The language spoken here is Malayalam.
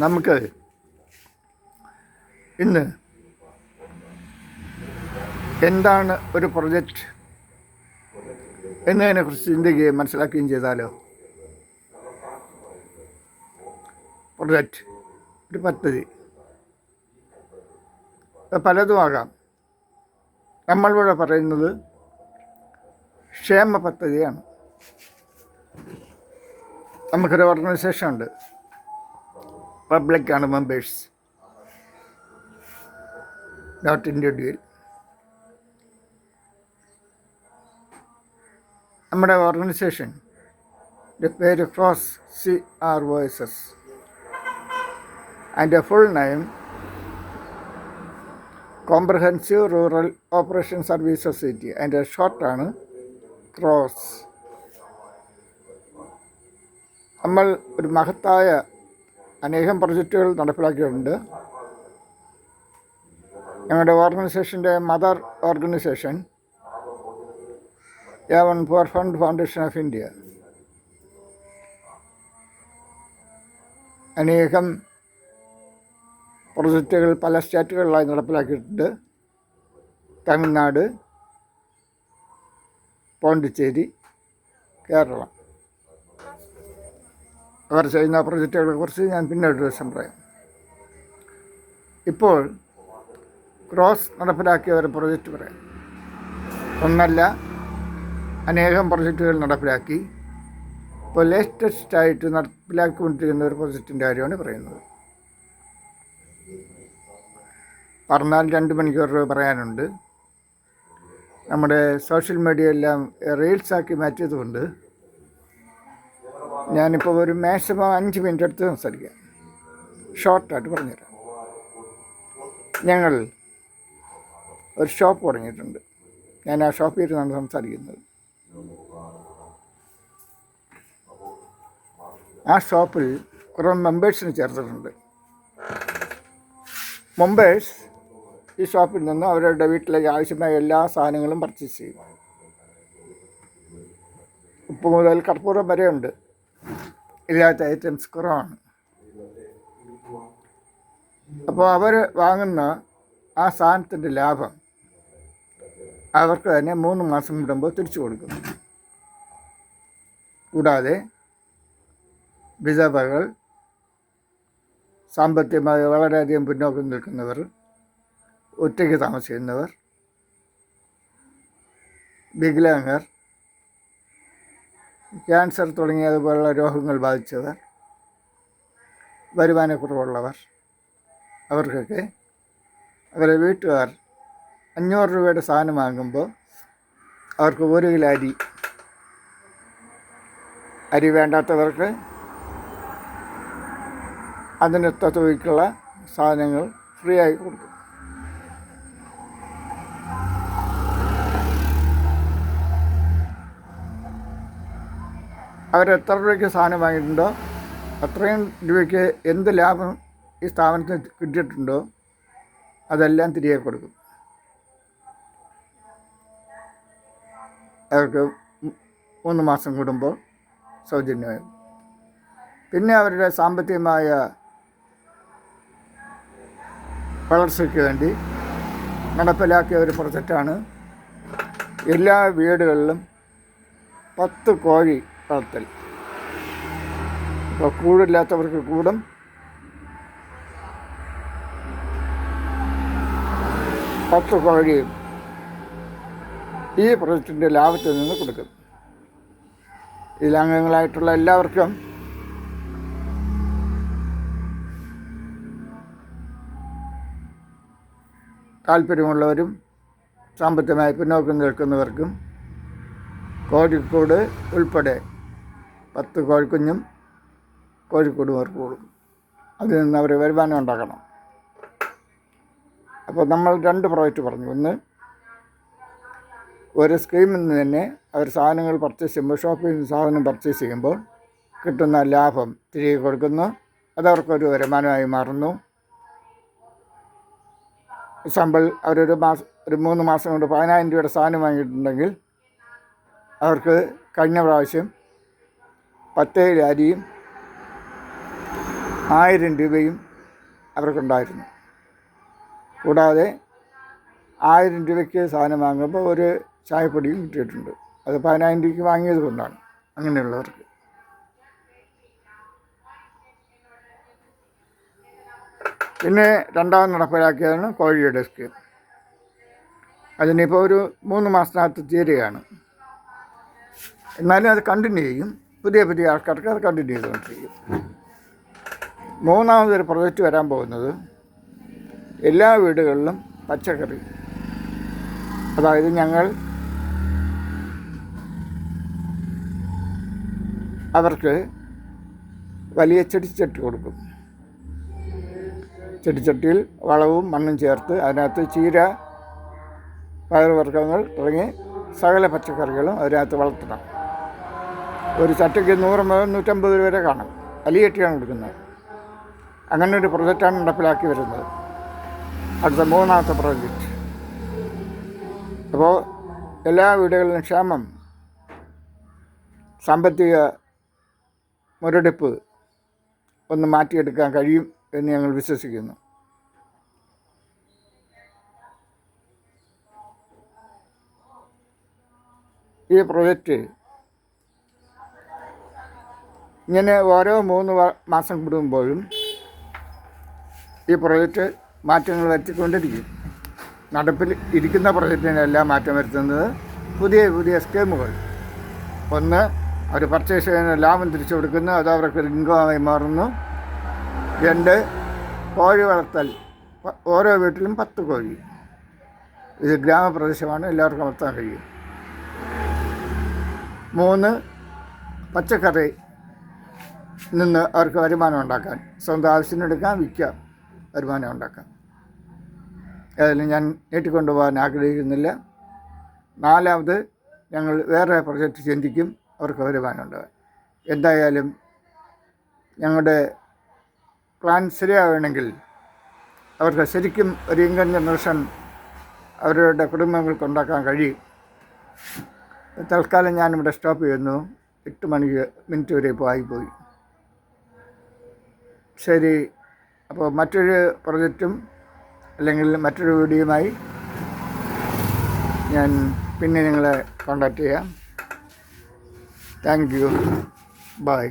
നമുക്ക് ഇന്ന് എന്താണ് ഒരു പ്രൊജക്റ്റ് എന്നതിനെക്കുറിച്ച് ചിന്തിക്കുകയും മനസ്സിലാക്കുകയും ചെയ്താലോ? പ്രൊജക്റ്റ് ഒരു പദ്ധതി പലതുമാകാം. നമ്മളിവിടെ പറയുന്നത് ക്ഷേമ പദ്ധതിയാണ്. നമുക്കൊരു ഓർഗനൈസേഷൻ ഉണ്ട്, പബ്ലിക്കാണ് മെമ്പേഴ്സ്, നോട്ട് ഇൻഡിവിജ്വൽ. നമ്മുടെ ഓർഗനൈസേഷൻ്റെ പേര് ക്രോസ്, CROSS. അതിൻ്റെ full name comprehensive rural operation service society. അതിൻ്റെ ഷോർട്ടാണ് ക്രോസ്. നമ്മൾ ഒരു മഹത്തായ അനേകം പ്രൊജക്റ്റുകൾ നടപ്പിലാക്കിയിട്ടുണ്ട്. ഞങ്ങളുടെ ഓർഗനൈസേഷൻ്റെ മദർ ഓർഗനൈസേഷൻ യാവൺ poor fund foundation of India അനേകം പ്രൊജക്റ്റുകൾ പല സ്റ്റേറ്റുകളിലായി നടപ്പിലാക്കിയിട്ടുണ്ട്. തമിഴ്നാട്, പോണ്ടിച്ചേരി, കേരളം. അവർ ചെയ്യുന്ന പ്രൊജക്റ്റുകളെക്കുറിച്ച് ഞാൻ പിന്നീട് ദിവസം പറയാം. ഇപ്പോൾ ക്രോസ് നടപ്പിലാക്കിയ ഒരു പ്രൊജക്റ്റ് പറയാം. ഒന്നല്ല, അനേകം പ്രൊജക്റ്റുകൾ നടപ്പിലാക്കി. ഇപ്പോൾ ലേറ്റസ്റ്റായിട്ട് നടപ്പിലാക്കിക്കൊണ്ടിരിക്കുന്ന ഒരു പ്രൊജക്റ്റിൻ്റെ കാര്യമാണ് പറയുന്നത്. പറഞ്ഞാൽ 2 മണിക്കൂർ പറയാനുണ്ട്. നമ്മുടെ സോഷ്യൽ മീഡിയ എല്ലാം റീൽസാക്കി മാറ്റിയതുകൊണ്ട് ഞാനിപ്പോൾ ഒരു മാക്സിമം 5 മിനിറ്റ് എടുത്ത് സംസാരിക്കാം. ഷോർട്ടായിട്ട് പറഞ്ഞുതരാം. ഞങ്ങൾ ഒരു ഷോപ്പ് തുടങ്ങിയിട്ടുണ്ട്. ഞാൻ ആ ഷോപ്പിൽ ഇരുന്നാണ് സംസാരിക്കുന്നത്. ആ ഷോപ്പിൽ കുറേ മെമ്പേഴ്സിന് ചേർത്തിട്ടുണ്ട്. മെമ്പേഴ്സ് ഈ ഷോപ്പിൽ നിന്ന് അവരുടെ വീട്ടിലേക്ക് ആവശ്യമായ എല്ലാ സാധനങ്ങളും പർച്ചേസ് ചെയ്യും. ഉപ്പ് മുതൽ കർപ്പൂരം വരെ ഉണ്ട്. ഇല്ലാത്ത ഐറ്റംസ് കുറവാണ്. അപ്പോൾ അവർ വാങ്ങുന്ന ആ സാധനത്തിൻ്റെ ലാഭം അവർക്ക് തന്നെ 3 മാസം കൂടുമ്പോൾ തിരിച്ചു കൊടുക്കുന്നു. കൂടാതെ വിധവകൾ, സാമ്പത്തികമായി വളരെയധികം പിന്നോക്കം നിൽക്കുന്നവർ, ഒറ്റയ്ക്ക് താമസിക്കുന്നവർ, വികലാംഗർ, ക്യാൻസർ തുടങ്ങിയതുപോലുള്ള രോഗങ്ങൾ ബാധിച്ചവർ, വരുമാനക്കുറവുള്ളവർ, അവർക്കൊക്കെ അവരുടെ വീട്ടുകാർ 500 രൂപയുടെ സാധനം വാങ്ങുമ്പോൾ അവർക്ക് 1 കിലോ അരി വേണ്ടാത്തവർക്ക് അതിനൊത്ത തുകയ്ക്കുള്ള സാധനങ്ങൾ ഫ്രീ ആയി കൊടുക്കും. അവരെത്ര രൂപയ്ക്ക് സാധനം വാങ്ങിയിട്ടുണ്ടോ അത്രയും രൂപയ്ക്ക് എന്ത് ലാഭം ഈ സ്ഥാപനത്തിന് കിട്ടിയിട്ടുണ്ടോ അതെല്ലാം തിരികെ കൊടുക്കും. അവർക്ക് 3 മാസം കൂടുമ്പോൾ സൗജന്യമായി. പിന്നെ അവരുടെ സാമ്പത്തികമായ വളർച്ചയ്ക്ക് വേണ്ടി നടപ്പിലാക്കിയ ഒരു പ്രൊജക്റ്റാണ് എല്ലാ വീടുകളിലും 10 കോഴി വളർത്തൽ. ഇപ്പോൾ കൂടില്ലാത്തവർക്ക് കൂടും, 10 കോഴിയും ഈ പ്രൊജക്റ്റിൻ്റെ ലാഭത്തിൽ നിന്ന് കൊടുക്കും. ഇതിലംഗങ്ങളായിട്ടുള്ള എല്ലാവർക്കും താല്പര്യമുള്ളവരും സാമ്പത്തികമായി പിന്നോക്കം നിൽക്കുന്നവർക്കും കോഴിക്കോട് ഉൾപ്പെടെ 10 കോഴിക്കുഞ്ഞും കോഴിക്കോടും അവർക്ക് കൊടുക്കും. അതിൽ നിന്ന് അവർ വരുമാനം ഉണ്ടാക്കണം. അപ്പോൾ നമ്മൾ 2 പ്രോജക്റ്റ് പറഞ്ഞു. ഒന്ന്, ഒരു സ്കീമിൽ നിന്ന് തന്നെ അവർ സാധനങ്ങൾ പർച്ചേസ് ചെയ്യുമ്പോൾ, ഷോപ്പിൽ നിന്ന് സാധനം പർച്ചേസ് ചെയ്യുമ്പോൾ കിട്ടുന്ന ലാഭം തിരികെ കൊടുക്കുന്നു. അതവർക്കൊരു വരുമാനമായി മാറുന്നു. എക്സാമ്പിൾ, അവരൊരു 3 മാസം കൊണ്ട് 10,000 രൂപയുടെ സാധനം വാങ്ങിയിട്ടുണ്ടെങ്കിൽ അവർക്ക് കഴിഞ്ഞ പ്രാവശ്യം 10 കിലോ അരിയും 1000 രൂപയും അവർക്കുണ്ടായിരുന്നു. കൂടാതെ 1000 രൂപയ്ക്ക് സാധനം വാങ്ങുമ്പോൾ ഒരു ചായപ്പൊടിയും കിട്ടിയിട്ടുണ്ട്. അത് 10000 രൂപയ്ക്ക് വാങ്ങിയത് കൊണ്ടാണ് അങ്ങനെയുള്ളവർക്ക്. പിന്നെ രണ്ടാമത് നടപ്പിലാക്കിയതാണ് കോഴിയുടെ സ്കീം. അതിനിപ്പോൾ ഒരു 3 മാസത്തിനകത്ത് തീരുകയാണ്. എന്നാലും അത് കണ്ടിന്യൂ ചെയ്യും. പുതിയ പുതിയ ആൾക്കാർക്ക് അത് കണ്ടിന്യൂ ചെയ്തുകൊണ്ടിരിക്കും. മൂന്നാമതൊരു പ്രൊജക്റ്റ് വരാൻ പോകുന്നത് എല്ലാ വീടുകളിലും പച്ചക്കറി, അതായത് ഞങ്ങൾ അവർക്ക് വലിയ ചെടിച്ചട്ടി കൊടുക്കും. ചെടിച്ചട്ടിയിൽ വളവും മണ്ണും ചേർത്ത് അതിനകത്ത് ചീര, പയറുവർഗ്ഗങ്ങൾ തുടങ്ങി സകല പച്ചക്കറികളും അതിനകത്ത് വളർത്തണം. ഒരു ചട്ടിക്ക് 100 മുതൽ 150 രൂപ വരെ കാണും. വലിയ ചട്ടിയാണ് കൊടുക്കുന്നത്. അങ്ങനെ ഒരു പ്രൊജക്റ്റാണ് നടപ്പിലാക്കി വരുന്നത്. അടുത്ത 3ാമത്തെ പ്രോജക്റ്റ്. അപ്പോൾ എല്ലാ വീടുകളിലും ക്ഷാമം, സാമ്പത്തിക മുരടിപ്പ് ഒന്ന് മാറ്റിയെടുക്കാൻ കഴിയും എന്ന് ഞങ്ങൾ വിശ്വസിക്കുന്നു. ഈ പ്രൊജക്റ്റ് ഇങ്ങനെ ഓരോ 3 മാസം കൂടുമ്പോഴും ഈ പ്രൊജക്റ്റ് മാറ്റങ്ങൾ വരുത്തിക്കൊണ്ടിരിക്കും. നടപ്പിൽ ഇരിക്കുന്ന പ്രൊജക്റ്റിനെല്ലാം മാറ്റം വരുത്തുന്നത് പുതിയ പുതിയ സ്കീമുകൾ. ഒന്ന്, അവർ പർച്ചേസ് ചെയ്യുന്ന ലാഭം തിരിച്ചു കൊടുക്കുന്നു, അത് അവർക്കൊരു ഇൻകമായി മാറുന്നു. 2, കോഴി വളർത്തൽ, ഓരോ വീട്ടിലും 10 കോഴി. ഇത് ഗ്രാമപ്രദേശമാണ്, എല്ലാവർക്കും വളർത്താൻ കഴിയും. 3, പച്ചക്കറി നിന്ന് അവർക്ക് വരുമാനം ഉണ്ടാക്കാൻ, സ്വന്തം ആവശ്യത്തിനെടുക്കാൻ, വിൽക്കാം, വരുമാനം ഉണ്ടാക്കാം. ഏതായാലും ഞാൻ നീട്ടിക്കൊണ്ടുപോകാൻ ആഗ്രഹിക്കുന്നില്ല. 4ാമത് ഞങ്ങൾ വേറെ പ്രൊജക്റ്റ് ചിന്തിക്കും, അവർക്ക് വരുമാനം ഉണ്ടാകാൻ. എന്തായാലും ഞങ്ങളുടെ പ്ലാൻ ശരിയാവണമെങ്കിൽ അവർക്ക് ശരിക്കും ഒരു ഇൻകം ജനറേഷൻ അവരുടെ കുടുംബങ്ങൾക്ക് ഉണ്ടാക്കാൻ കഴിയും. തൽക്കാലം ഞാനിവിടെ സ്റ്റോപ്പ് ചെയ്യുന്നു. 8 മിനിറ്റ് വരെ ഇപ്പോൾ ആയിപ്പോയി. ശരി, അപ്പോൾ മറ്റൊരു പ്രൊജക്റ്റും അല്ലെങ്കിൽ മറ്റൊരു വീഡിയോയുമായി ഞാൻ പിന്നെ നിങ്ങളെ കോൺടാക്റ്റ് ചെയ്യാം. Thank you. ബൈ.